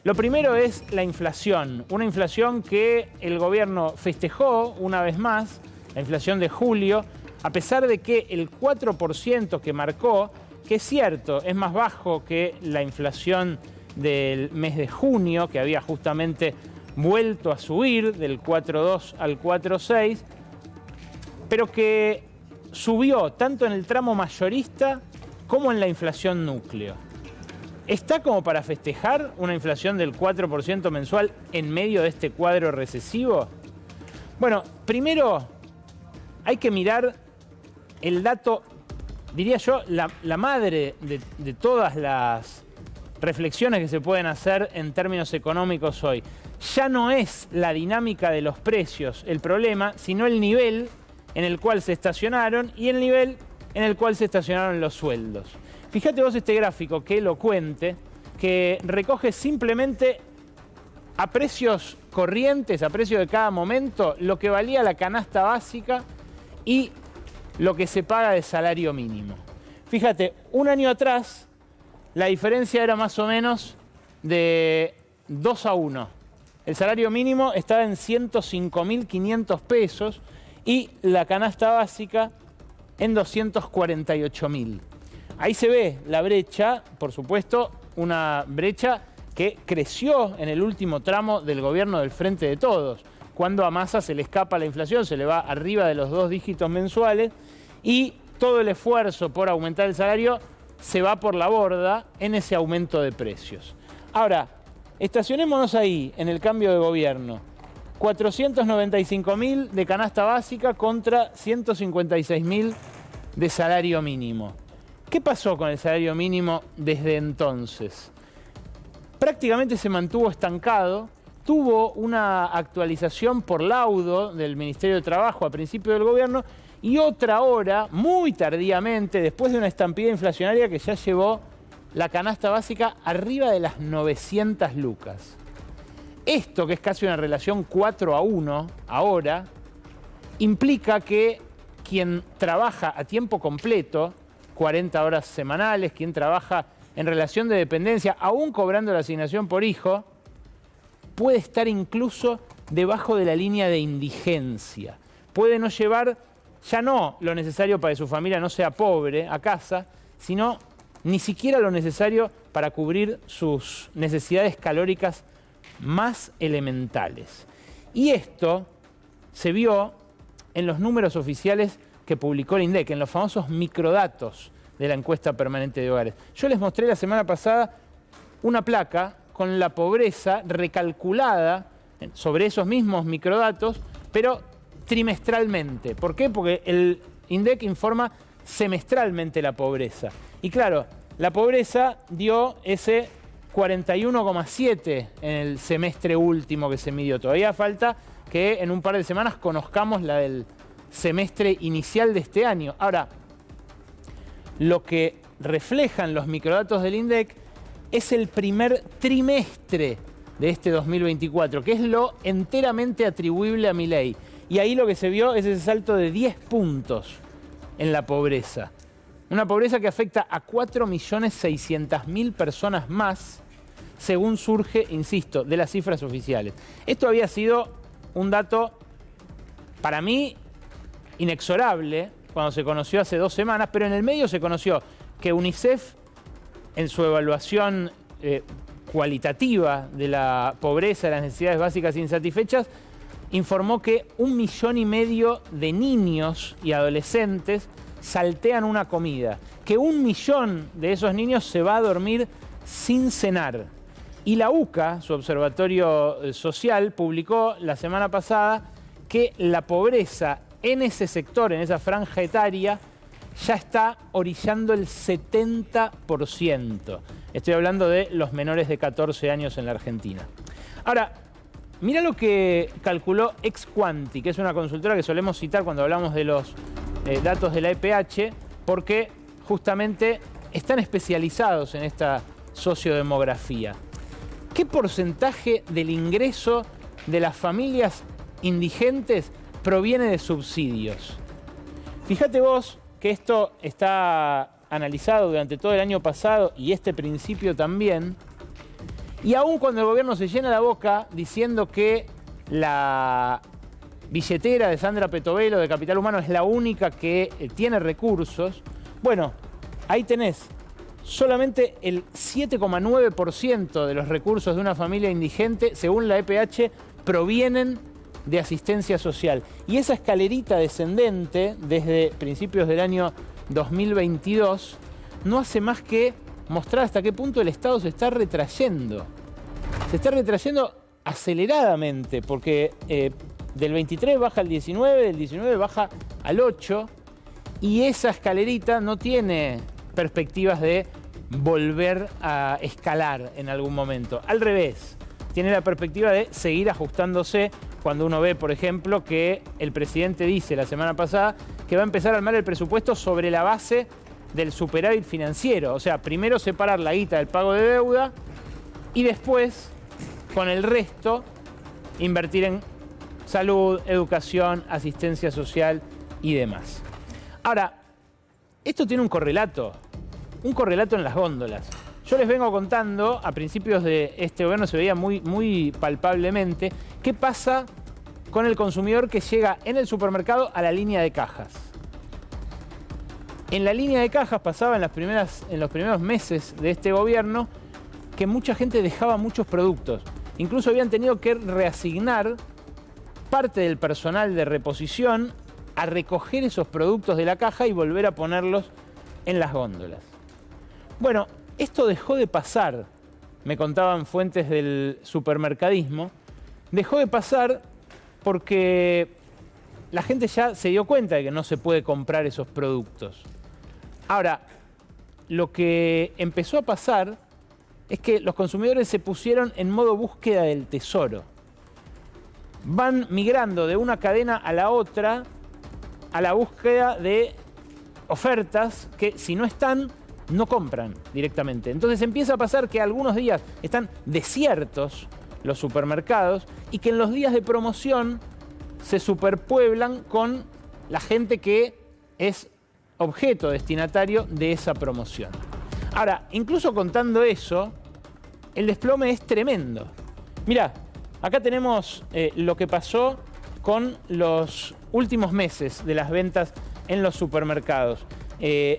Lo primero es la inflación, una inflación que el gobierno festejó una vez más, la inflación de julio, a pesar de que el 4% que marcó, que es cierto, es más bajo que la inflación del mes de junio, que había justamente vuelto a subir del 4,2 al 4,6, pero que subió tanto en el tramo mayorista como en la inflación núcleo. ¿Está como para festejar una inflación del 4% mensual en medio de este cuadro recesivo? Bueno, primero hay que mirar el dato, diría yo, la madre de todas las reflexiones que se pueden hacer en términos económicos hoy. Ya no es la dinámica de los precios el problema, sino el nivel en el cual se estacionaron y el nivel en el cual se estacionaron los sueldos. Fíjate vos este gráfico que elocuente, que recoge simplemente a precios corrientes, a precio de cada momento, lo que valía la canasta básica y lo que se paga de salario mínimo. Fíjate, un año atrás la diferencia era más o menos de 2-1. El salario mínimo estaba en 105.500 pesos y la canasta básica en 248.000. Ahí se ve la brecha, por supuesto, una brecha que creció en el último tramo del gobierno del Frente de Todos, cuando a Massa se le escapa la inflación, se le va arriba de los 2 dígitos mensuales y todo el esfuerzo por aumentar el salario se va por la borda en ese aumento de precios. Ahora, estacionémonos ahí en el cambio de gobierno. 495.000 de canasta básica contra 156.000 de salario mínimo. ¿Qué pasó con el salario mínimo desde entonces? Prácticamente se mantuvo estancado, tuvo una actualización por laudo del Ministerio de Trabajo a principio del gobierno y otra ahora, muy tardíamente, después de una estampida inflacionaria que ya llevó la canasta básica arriba de las 900 lucas. Esto, que es casi una relación 4-1 ahora, implica que quien trabaja a tiempo completo, 40 horas semanales, quien trabaja en relación de dependencia, aún cobrando la asignación por hijo, puede estar incluso debajo de la línea de indigencia. Puede no llevar ya no lo necesario para que su familia no sea pobre a casa, sino ni siquiera lo necesario para cubrir sus necesidades calóricas más elementales. Y esto se vio en los números oficiales que publicó el INDEC, en los famosos microdatos de la encuesta permanente de hogares. Yo les mostré la semana pasada una placa con la pobreza recalculada sobre esos mismos microdatos, pero trimestralmente. ¿Por qué? Porque el INDEC informa semestralmente la pobreza. Y claro, la pobreza dio ese 41,7 en el semestre último que se midió. Todavía falta que en un par de semanas conozcamos la del semestre inicial de este año. Ahora, lo que reflejan los microdatos del INDEC es el primer trimestre de este 2024, que es lo enteramente atribuible a Milei. Y ahí lo que se vio es ese salto de 10 puntos en la pobreza. Una pobreza que afecta a 4.600.000 personas más, según surge, insisto, de las cifras oficiales. Esto había sido un dato, para mí, inexorable cuando se conoció hace 2 semanas, pero en el medio se conoció que UNICEF, en su evaluación cualitativa de la pobreza, de las necesidades básicas insatisfechas, informó que 1,5 millones de niños y adolescentes saltean una comida, que 1 millón de esos niños se va a dormir sin cenar. Y la UCA, su observatorio social, publicó la semana pasada que la pobreza en ese sector, en esa franja etaria, ya está orillando el 70%. Estoy hablando de los menores de 14 años en la Argentina. Ahora, mira lo que calculó Exquanti, que es una consultora que solemos citar cuando hablamos de los datos de la EPH, porque justamente están especializados en esta sociodemografía. ¿Qué porcentaje del ingreso de las familias indigentes proviene de subsidios? Fíjate vos que esto está analizado durante todo el año pasado y este principio también, Y aún cuando el gobierno se llena la boca diciendo que la billetera de Sandra Petovelo de Capital Humano es la única que tiene recursos, bueno, ahí tenés. Solamente el 7,9% de los recursos de una familia indigente, según la EPH, provienen de asistencia social. Y esa escalerita descendente, desde principios del año 2022, no hace más que mostrar hasta qué punto el Estado se está retrayendo. Se está retrayendo aceleradamente, porque del 23 baja al 19, del 19 baja al 8, y esa escalerita no tiene perspectivas de volver a escalar en algún momento. Al revés, tiene la perspectiva de seguir ajustándose cuando uno ve, por ejemplo, que el presidente dice la semana pasada que va a empezar a armar el presupuesto sobre la base del superávit financiero. O sea, primero separar la guita del pago de deuda y después, con el resto, invertir en salud, educación, asistencia social y demás. Ahora, esto tiene un correlato en las góndolas. Yo les vengo contando, a principios de este gobierno se veía muy palpablemente, qué pasa con el consumidor que llega en el supermercado a la línea de cajas. En la línea de cajas pasaba en los primeros meses de este gobierno que mucha gente dejaba muchos productos. Incluso habían tenido que reasignar parte del personal de reposición a recoger esos productos de la caja y volver a ponerlos en las góndolas. Bueno, esto dejó de pasar, me contaban fuentes del supermercadismo, dejó de pasar porque la gente ya se dio cuenta de que no se puede comprar esos productos. Ahora, lo que empezó a pasar es que los consumidores se pusieron en modo búsqueda del tesoro. Van migrando de una cadena a la otra a la búsqueda de ofertas que, si no están, no compran directamente. Entonces empieza a pasar que algunos días están desiertos los supermercados y que en los días de promoción se superpueblan con la gente que es objeto destinatario de esa promoción. Ahora, incluso contando eso, el desplome es tremendo. Mirá, acá tenemos lo que pasó con los últimos meses de las ventas en los supermercados.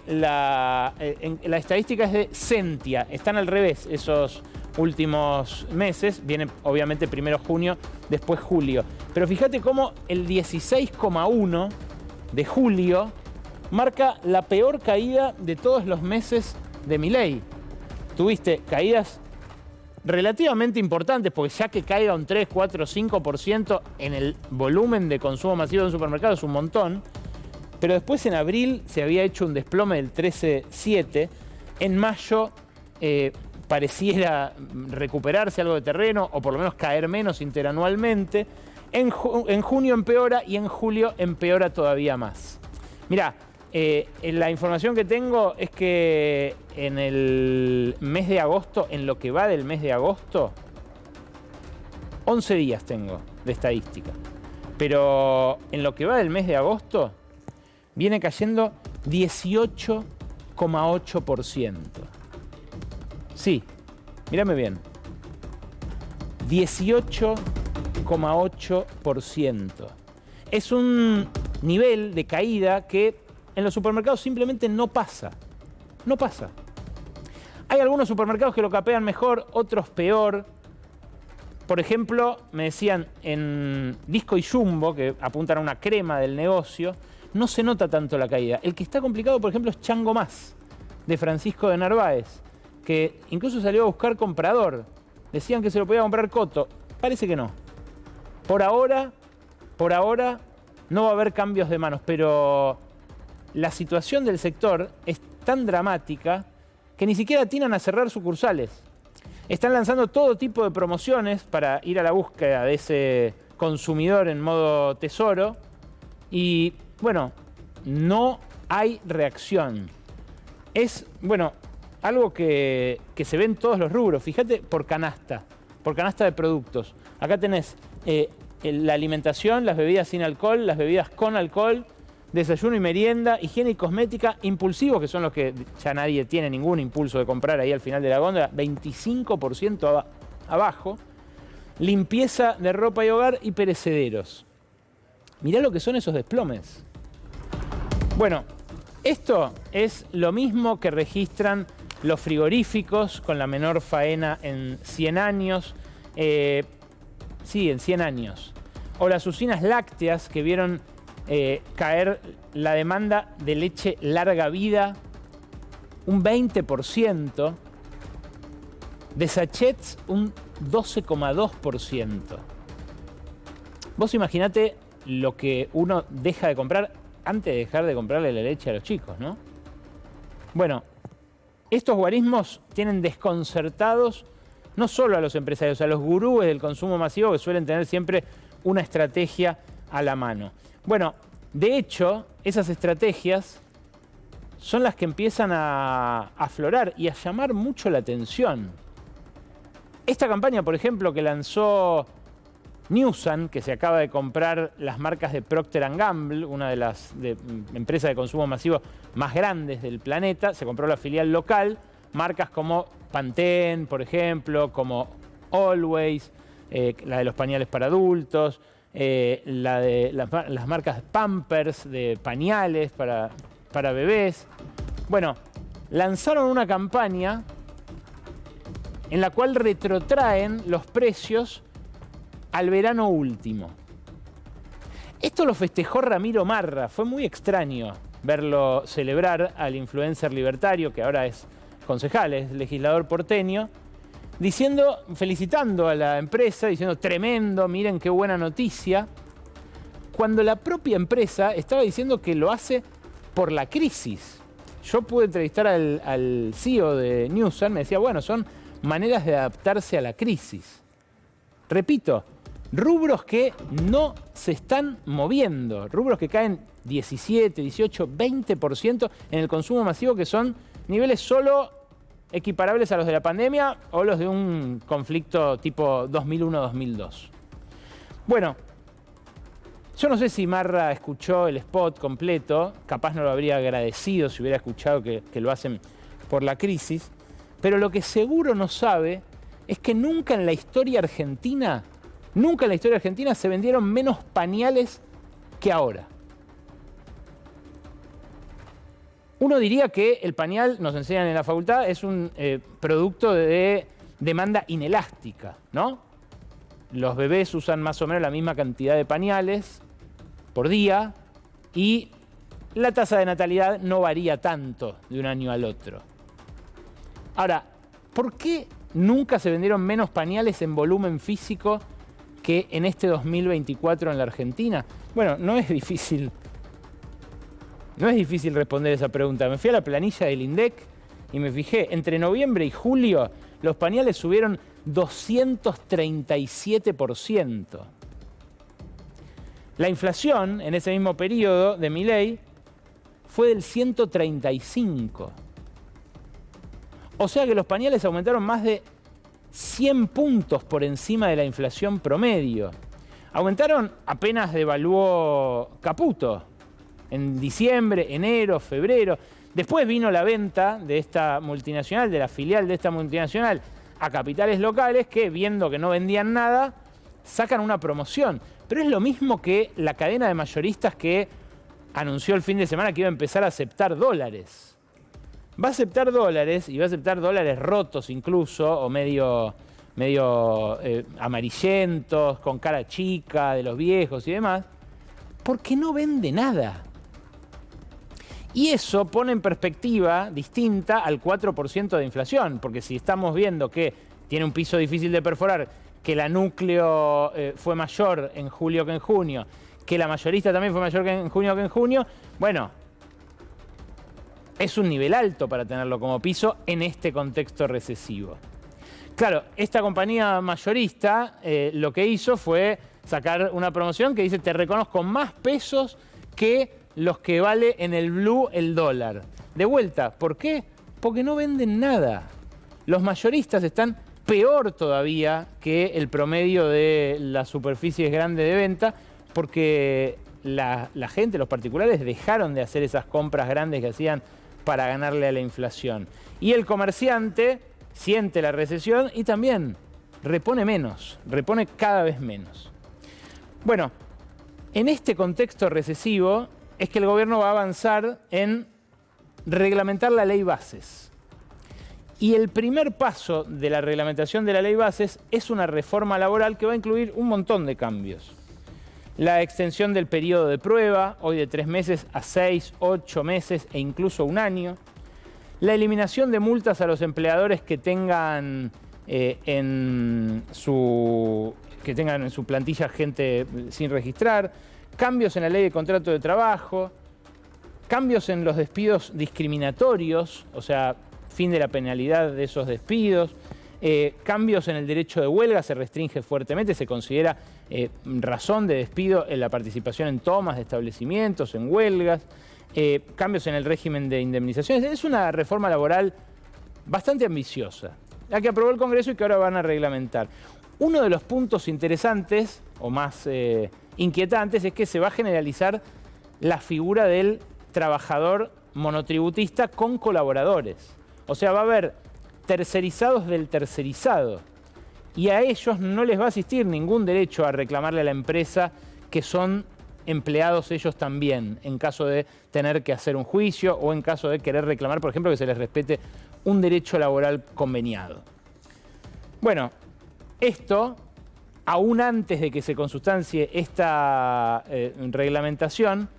La estadística es de Sentia, están al revés esos últimos meses, viene obviamente primero junio, después julio. Pero fíjate cómo el 16,1 de julio marca la peor caída de todos los meses de Milei. Tuviste caídas relativamente importantes, porque ya que caiga un 3, 4, 5% en el volumen de consumo masivo de un supermercado es un montón. Pero después en abril se había hecho un desplome del 13,7. En mayo pareciera recuperarse algo de terreno, o por lo menos caer menos interanualmente. En junio empeora y en julio empeora todavía más. Mirá, la información que tengo es que en el mes de agosto, en lo que va del mes de agosto, 11 días tengo de estadística. Pero en lo que va del mes de agosto, viene cayendo 18,8%. Sí, mírame bien. 18,8%. Es un nivel de caída que en los supermercados simplemente no pasa. No pasa. Hay algunos supermercados que lo capean mejor, otros peor. Por ejemplo, me decían en Disco y Jumbo, que apuntan a una crema del negocio, no se nota tanto la caída. El que está complicado, por ejemplo, es Chango Más, de Francisco de Narváez, que incluso salió a buscar comprador. Decían que se lo podía comprar Coto. Parece que no. Por ahora, no va a haber cambios de manos, pero la situación del sector es tan dramática que ni siquiera atinan a cerrar sucursales. Están lanzando todo tipo de promociones para ir a la búsqueda de ese consumidor en modo tesoro y, bueno, no hay reacción. Es, bueno, algo que se ve en todos los rubros. Fíjate por canasta de productos. Acá tenés la alimentación, las bebidas sin alcohol, las bebidas con alcohol, desayuno y merienda, higiene y cosmética, impulsivos, que son los que ya nadie tiene ningún impulso de comprar ahí al final de la góndola, 25% abajo, limpieza de ropa y hogar y perecederos. Mirá lo que son esos desplomes. Bueno, esto es lo mismo que registran los frigoríficos con la menor faena en 100 años. Sí, en 100 años. O las usinas lácteas que vieron caer la demanda de leche larga vida un 20%, de sachets un 12,2%. Vos imaginate lo que uno deja de comprar antes de dejar de comprarle la leche a los chicos, ¿no? Bueno, estos guarismos tienen desconcertados no solo a los empresarios, a los gurúes del consumo masivo que suelen tener siempre una estrategia a la mano. Bueno, de hecho, esas estrategias son las que empiezan a aflorar y a llamar mucho la atención. Esta campaña, por ejemplo, que lanzó Newsan, que se acaba de comprar las marcas de Procter & Gamble, una de las empresas de consumo masivo más grandes del planeta, se compró la filial local, marcas como Pantene, por ejemplo, como Always, la de los pañales para adultos, la de las marcas Pampers de pañales para bebés. Bueno, lanzaron una campaña en la cual retrotraen los precios al verano último. Esto lo festejó Ramiro Marra. Fue muy extraño verlo celebrar al influencer libertario, que ahora es concejal, es legislador porteño, felicitando a la empresa, diciendo tremendo, miren qué buena noticia, cuando la propia empresa estaba diciendo que lo hace por la crisis. Yo pude entrevistar al CEO de Newsan, me decía, bueno, son maneras de adaptarse a la crisis. Repito, rubros que no se están moviendo, rubros que caen 17, 18, 20% en el consumo masivo, que son niveles solo equiparables a los de la pandemia o los de un conflicto tipo 2001-2002. Bueno, yo no sé si Marra escuchó el spot completo, capaz no lo habría agradecido si hubiera escuchado que lo hacen por la crisis, pero lo que seguro no sabe es que nunca en la historia argentina se vendieron menos pañales que ahora. Uno diría que el pañal, nos enseñan en la facultad, es un producto de demanda inelástica, ¿no? Los bebés usan más o menos la misma cantidad de pañales por día y la tasa de natalidad no varía tanto de un año al otro. Ahora, ¿por qué nunca se vendieron menos pañales en volumen físico que en este 2024 en la Argentina? Bueno, no es difícil responder esa pregunta. Me fui a la planilla del INDEC y me fijé, entre noviembre y julio los pañales subieron 237%. La inflación en ese mismo periodo de Milei fue del 135%. O sea que los pañales aumentaron más de 100 puntos por encima de la inflación promedio. Aumentaron apenas devaluó Caputo en diciembre, enero, febrero. Después vino la venta de esta multinacional, de la filial de esta multinacional, a capitales locales que, viendo que no vendían nada, sacan una promoción. Pero es lo mismo que la cadena de mayoristas que anunció el fin de semana que iba a empezar a aceptar dólares. Va a aceptar dólares, y va a aceptar dólares rotos incluso, o medio amarillentos, con cara chica, de los viejos y demás, porque no vende nada. Y eso pone en perspectiva distinta al 4% de inflación, porque si estamos viendo que tiene un piso difícil de perforar, que la núcleo fue mayor en julio que en junio, que la mayorista también fue mayor que en junio, bueno, es un nivel alto para tenerlo como piso en este contexto recesivo. Claro, esta compañía mayorista lo que hizo fue sacar una promoción que dice te reconozco más pesos que los que vale en el blue el dólar. De vuelta, ¿por qué? Porque no venden nada. Los mayoristas están peor todavía que el promedio de las superficies grandes de venta porque la gente, los particulares, dejaron de hacer esas compras grandes que hacían para ganarle a la inflación. Y el comerciante siente la recesión y también repone menos, repone cada vez menos. Bueno, en este contexto recesivo es que el gobierno va a avanzar en reglamentar la ley bases. Y el primer paso de la reglamentación de la ley bases es una reforma laboral que va a incluir un montón de cambios. La extensión del periodo de prueba, hoy de 3 meses a 6, 8 meses e incluso 1 año. La eliminación de multas a los empleadores que tengan en su plantilla gente sin registrar. Cambios en la ley de contrato de trabajo. Cambios en los despidos discriminatorios, o sea, fin de la penalidad de esos despidos. Cambios en el derecho de huelga, se restringe fuertemente, se considera razón de despido en la participación en tomas de establecimientos, en huelgas. Cambios en el régimen de indemnizaciones. Es una reforma laboral bastante ambiciosa, la que aprobó el Congreso y que ahora van a reglamentar. Uno de los puntos interesantes o más inquietantes es que se va a generalizar la figura del trabajador monotributista con colaboradores. O sea, va a haber tercerizados del tercerizado y a ellos no les va a asistir ningún derecho a reclamarle a la empresa que son empleados ellos también, en caso de tener que hacer un juicio o en caso de querer reclamar, por ejemplo, que se les respete un derecho laboral conveniado. Bueno, esto, aún antes de que se consustancie esta reglamentación,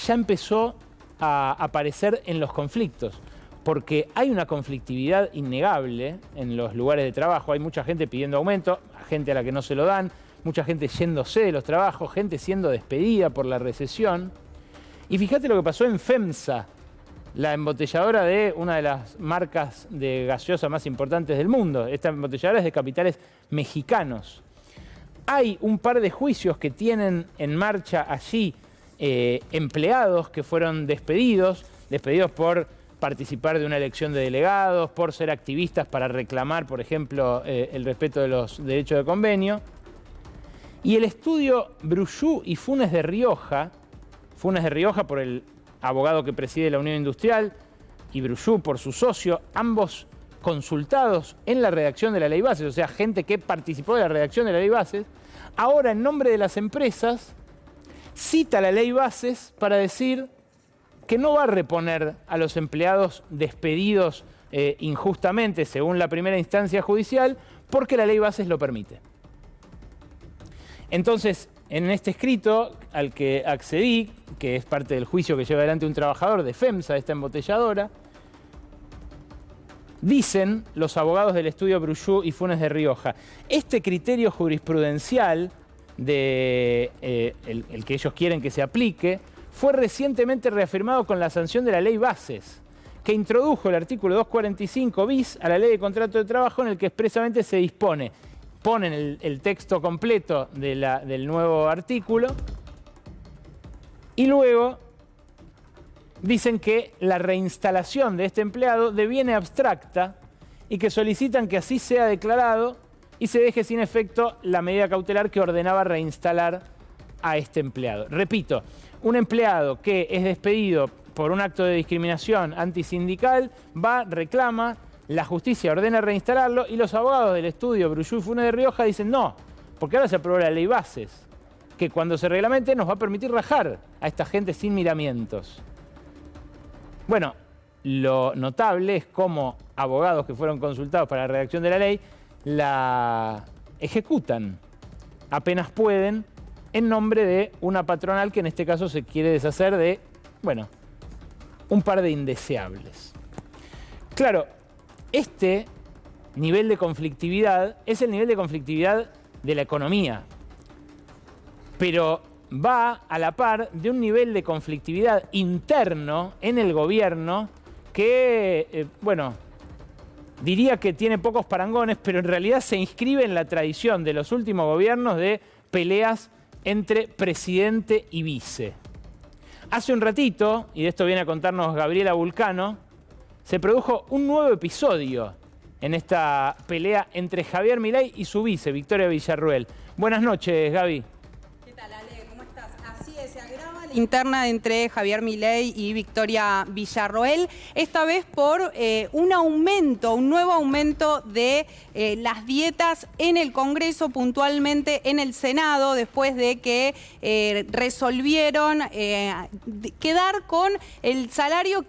ya empezó a aparecer en los conflictos, porque hay una conflictividad innegable en los lugares de trabajo. Hay mucha gente pidiendo aumento, gente a la que no se lo dan, mucha gente yéndose de los trabajos, gente siendo despedida por la recesión. Y fíjate lo que pasó en FEMSA, la embotelladora de una de las marcas de gaseosa más importantes del mundo. Esta embotelladora es de capitales mexicanos. Hay un par de juicios que tienen en marcha allí empleados que fueron despedidos por participar de una elección de delegados, por ser activistas para reclamar, por ejemplo, el respeto de los derechos de convenio. Y el estudio Brullú y Funes de Rioja por el abogado que preside la Unión Industrial y Brullú por su socio, ambos consultados en la redacción de la Ley Bases, o sea, gente que participó de la redacción de la Ley Bases, ahora en nombre de las empresas cita la Ley Bases para decir que no va a reponer a los empleados despedidos injustamente, según la primera instancia judicial, porque la Ley Bases lo permite. Entonces, en este escrito al que accedí, que es parte del juicio que lleva adelante un trabajador de FEMSA, de esta embotelladora, dicen los abogados del estudio Brullú y Funes de Rioja, este criterio jurisprudencial el que ellos quieren que se aplique, fue recientemente reafirmado con la sanción de la Ley Bases, que introdujo el artículo 245 bis a la Ley de Contrato de Trabajo, en el que expresamente se dispone, ponen el texto completo del nuevo artículo y luego dicen que la reinstalación de este empleado deviene abstracta y que solicitan que así sea declarado y se deje sin efecto la medida cautelar que ordenaba reinstalar a este empleado. Repito, un empleado que es despedido por un acto de discriminación antisindical reclama, la justicia ordena reinstalarlo y los abogados del estudio Brullú y Funes de Rioja dicen no, porque ahora se aprobó la Ley Bases, que cuando se reglamente nos va a permitir rajar a esta gente sin miramientos. Bueno, lo notable es cómo abogados que fueron consultados para la redacción de la ley la ejecutan apenas pueden en nombre de una patronal que en este caso se quiere deshacer de, bueno, un par de indeseables. Claro, este nivel de conflictividad es el nivel de conflictividad de la economía, pero va a la par de un nivel de conflictividad interno en el gobierno que, bueno, diría que tiene pocos parangones, pero en realidad se inscribe en la tradición de los últimos gobiernos de peleas entre presidente y vice. Hace un ratito, y de esto viene a contarnos Gabriela Vulcano, se produjo un nuevo episodio en esta pelea entre Javier Milei y su vice, Victoria Villarruel. Buenas noches, Gaby. ¿Qué tal, Ale? ¿Cómo estás? Así es, se agravan interna entre Javier Milei y Victoria Villarroel, esta vez por un nuevo aumento de las dietas en el Congreso, puntualmente en el Senado, después de que resolvieron quedar con el salario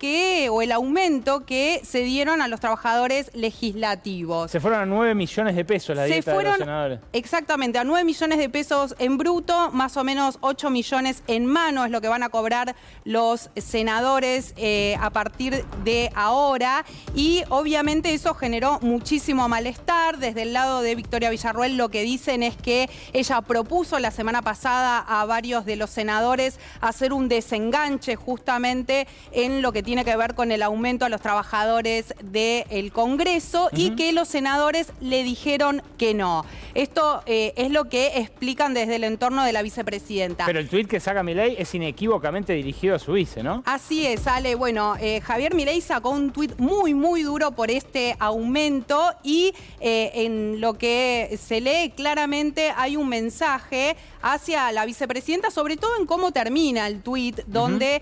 o el aumento que se dieron a los trabajadores legislativos. Se fueron a 9 millones de pesos la dieta de los senadores. Exactamente, a 9 millones de pesos en bruto, más o menos 8 millones en mano es lo que van a cobrar los senadores a partir de ahora. Y obviamente eso generó muchísimo malestar. Desde el lado de Victoria Villarroel lo que dicen es que ella propuso la semana pasada a varios de los senadores hacer un desenganche justamente en lo que tiene que ver con el aumento a los trabajadores del Congreso y que los senadores le dijeron que no. Esto es lo que explican desde el entorno de la vicepresidenta. Pero el tuit que saca Milei es inequívocamente dirigido a su vice, ¿no? Así es, Ale. Bueno, Javier Milei sacó un tuit muy duro por este aumento y en lo que se lee claramente hay un mensaje hacia la vicepresidenta, sobre todo en cómo termina el tuit, donde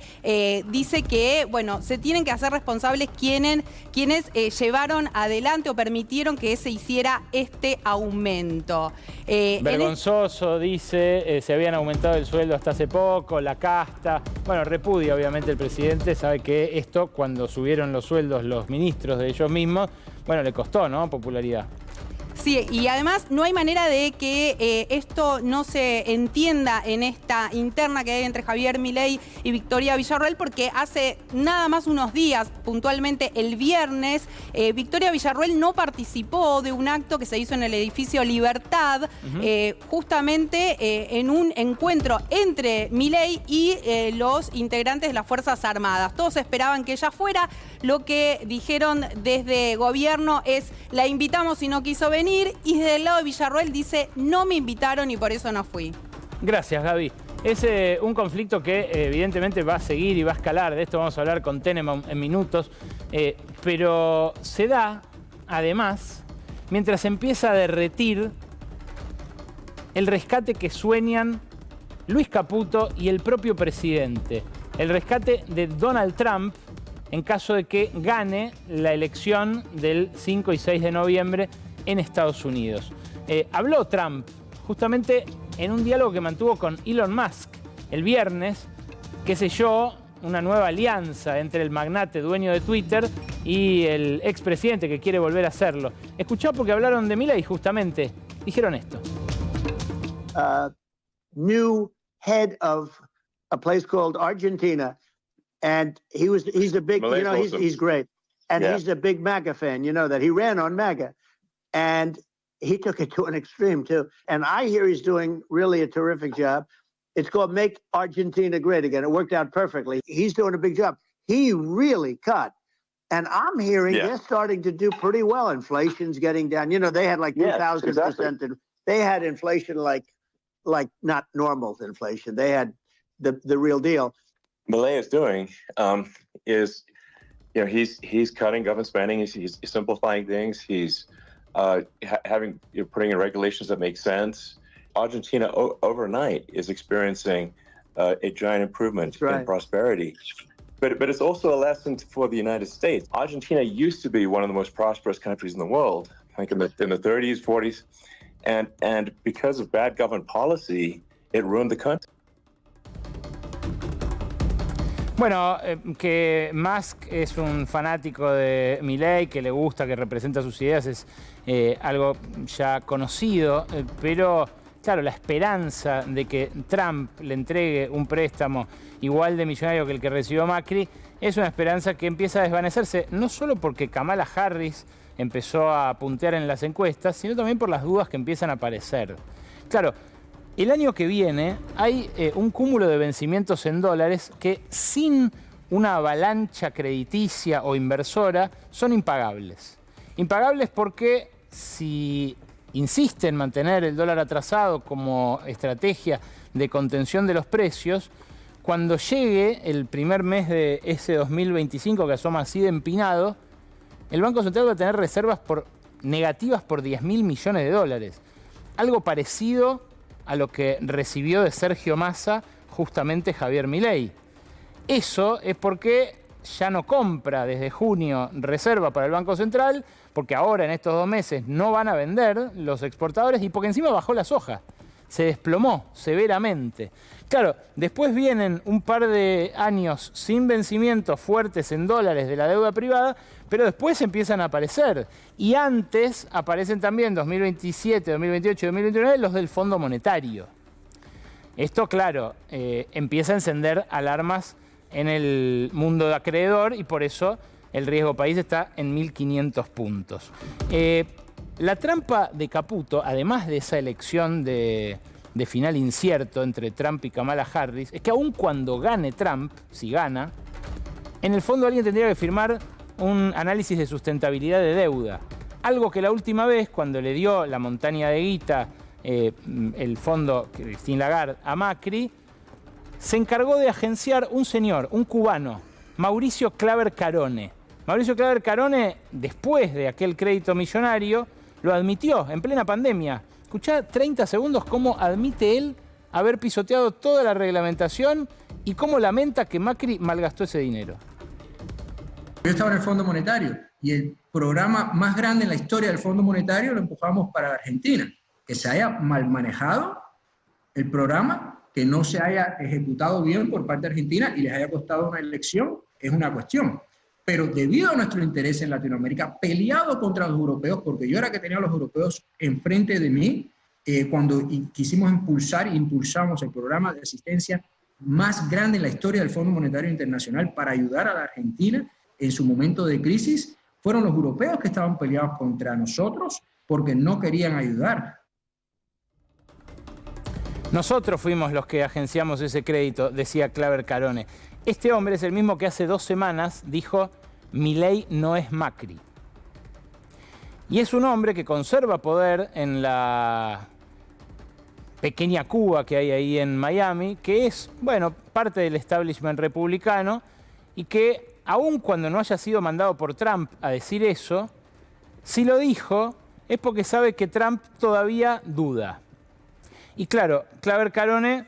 dice que, bueno, se tienen que hacer responsables quienes llevaron adelante o permitieron que se hiciera este aumento. Vergonzoso, dice, se habían aumentado el sueldo hasta hace poco, la casta. Bueno, repudia obviamente el presidente, sabe que esto, cuando subieron los sueldos los ministros de ellos mismos, bueno, le costó, ¿no? Popularidad. Sí, y además no hay manera de que esto no se entienda en esta interna que hay entre Javier Milei y Victoria Villarroel, porque hace nada más unos días, puntualmente el viernes, Victoria Villarroel no participó de un acto que se hizo en el edificio Libertad, justamente en un encuentro entre Milei y los integrantes de las Fuerzas Armadas. Todos esperaban que ella fuera. Lo que dijeron desde gobierno es: la invitamos y no quiso venir. Y desde el lado de Villarroel dice: no me invitaron y por eso no fui. Gracias, Gaby. Es un conflicto que evidentemente va a seguir y va a escalar. De esto vamos a hablar con Tenenbaum en minutos. Pero se da, además, mientras empieza a derretir el rescate que sueñan Luis Caputo y el propio presidente. El rescate de Donald Trump en caso de que gane la elección del 5 y 6 de noviembre en Estados Unidos. Habló Trump justamente en un diálogo que mantuvo con Elon Musk el viernes, que selló una nueva alianza entre el magnate dueño de Twitter y el expresidente que quiere volver a hacerlo. Escuchá, porque hablaron de Milei justamente. Dijeron esto. New head of a place called Argentina, and he's a big, Malay's you know, awesome. he's great, and he's a big MAGA fan. You know that he ran on MAGA, and he took it to an extreme too. And I hear he's doing really a terrific job. It's called Make Argentina Great Again. It worked out perfectly. He's doing a big job. He really cut. And I'm hearing they're starting to do pretty well. Inflation's getting down. You know, they had like 2,000%. Exactly. They had inflation like not normal inflation. They had the real deal. Milei is doing is, you know, he's cutting government spending. He's simplifying things. He's putting in regulations that make sense. Argentina overnight is experiencing a giant improvement in prosperity. But it's also a lesson for the United States. Argentina used to be one of the most prosperous countries in the world, I think in the 30s, 40s. And because of bad government policy, it ruined the country. Bueno, que Musk es un fanático de Milei, que le gusta, que representa sus ideas, es algo ya conocido, pero claro, la esperanza de que Trump le entregue un préstamo igual de millonario que el que recibió Macri es una esperanza que empieza a desvanecerse, no solo porque Kamala Harris empezó a puntear en las encuestas, sino también por las dudas que empiezan a aparecer. Claro, el año que viene hay un cúmulo de vencimientos en dólares que sin una avalancha crediticia o inversora son impagables. Impagables porque si insiste en mantener el dólar atrasado como estrategia de contención de los precios, cuando llegue el primer mes de ese 2025 que asoma así de empinado, el Banco Central va a tener reservas negativas por 10.000 millones de dólares. Algo parecido a lo que recibió de Sergio Massa justamente Javier Milei. Eso es porque ya no compra desde junio reserva para el Banco Central, porque ahora en estos 2 meses no van a vender los exportadores y porque encima bajó la soja. Se desplomó severamente. Claro, después vienen un par de años sin vencimientos fuertes en dólares de la deuda privada, pero después empiezan a aparecer. Y antes aparecen también 2027, 2028 y 2029 los del Fondo Monetario. Esto, claro, empieza a encender alarmas en el mundo de acreedor y por eso el riesgo país está en 1.500 puntos. La trampa de Caputo, además de esa elección de final incierto entre Trump y Kamala Harris, es que aun cuando gane Trump, si gana, en el fondo alguien tendría que firmar un análisis de sustentabilidad de deuda. Algo que la última vez, cuando le dio la montaña de guita el fondo Christine Lagarde a Macri, se encargó de agenciar un señor, un cubano, Mauricio Claver Carone. Mauricio Claver Carone, después de aquel crédito millonario, lo admitió en plena pandemia. Escuchá 30 segundos cómo admite él haber pisoteado toda la reglamentación y cómo lamenta que Macri malgastó ese dinero. Yo estaba en el Fondo Monetario y el programa más grande en la historia del Fondo Monetario lo empujamos para Argentina. Que se haya mal manejado el programa, que no se haya ejecutado bien por parte de Argentina y les haya costado una elección, es una cuestión. Pero debido a nuestro interés en Latinoamérica, peleado contra los europeos, porque yo era que tenía a los europeos enfrente de mí, cuando quisimos impulsar e impulsamos el programa de asistencia más grande en la historia del Fondo Monetario Internacional para ayudar a la Argentina en su momento de crisis, fueron los europeos que estaban peleados contra nosotros porque no querían ayudar. Nosotros fuimos los que agenciamos ese crédito, decía Claver Carone. Este hombre es el mismo que hace 2 semanas dijo, Milei no es Macri. Y es un hombre que conserva poder en la pequeña Cuba que hay ahí en Miami, que es, bueno, parte del establishment republicano y que, aun cuando no haya sido mandado por Trump a decir eso, si lo dijo es porque sabe que Trump todavía duda. Y claro, Claver Carone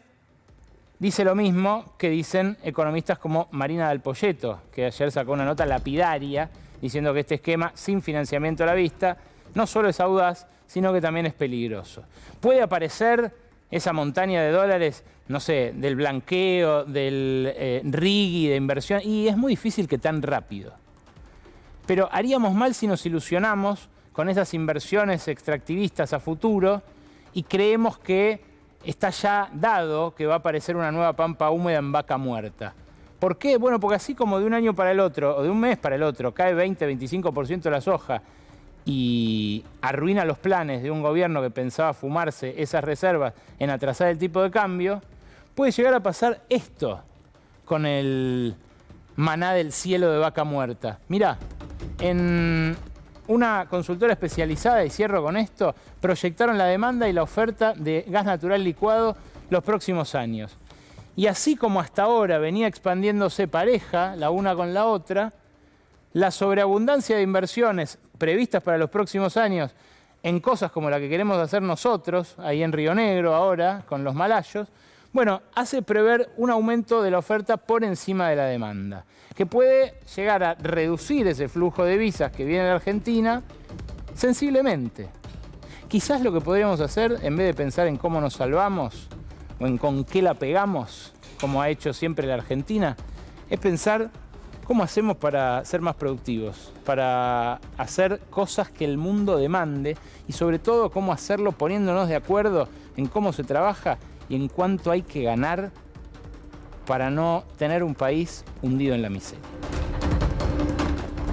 dice lo mismo que dicen economistas como Marina Del Poyeto, que ayer sacó una nota lapidaria diciendo que este esquema sin financiamiento a la vista no solo es audaz, sino que también es peligroso. Puede aparecer esa montaña de dólares, no sé, del blanqueo, del riggy, de inversión, y es muy difícil que tan rápido. Pero haríamos mal si nos ilusionamos con esas inversiones extractivistas a futuro y creemos que está ya dado que va a aparecer una nueva pampa húmeda en Vaca Muerta. ¿Por qué? Bueno, porque así como de un año para el otro, o de un mes para el otro, cae 20-25% la soja y arruina los planes de un gobierno que pensaba fumarse esas reservas en atrasar el tipo de cambio, puede llegar a pasar esto con el maná del cielo de Vaca Muerta. Mirá, en una consultora especializada, y cierro con esto, proyectaron la demanda y la oferta de gas natural licuado los próximos años. Y así como hasta ahora venía expandiéndose pareja la una con la otra, la sobreabundancia de inversiones previstas para los próximos años en cosas como la que queremos hacer nosotros, ahí en Río Negro ahora, con los malayos, bueno, hace prever un aumento de la oferta por encima de la demanda, que puede llegar a reducir ese flujo de divisas que viene de Argentina sensiblemente. Quizás lo que podríamos hacer, en vez de pensar en cómo nos salvamos o en con qué la pegamos, como ha hecho siempre la Argentina, es pensar cómo hacemos para ser más productivos, para hacer cosas que el mundo demande y sobre todo cómo hacerlo poniéndonos de acuerdo en cómo se trabaja y en cuánto hay que ganar para no tener un país hundido en la miseria.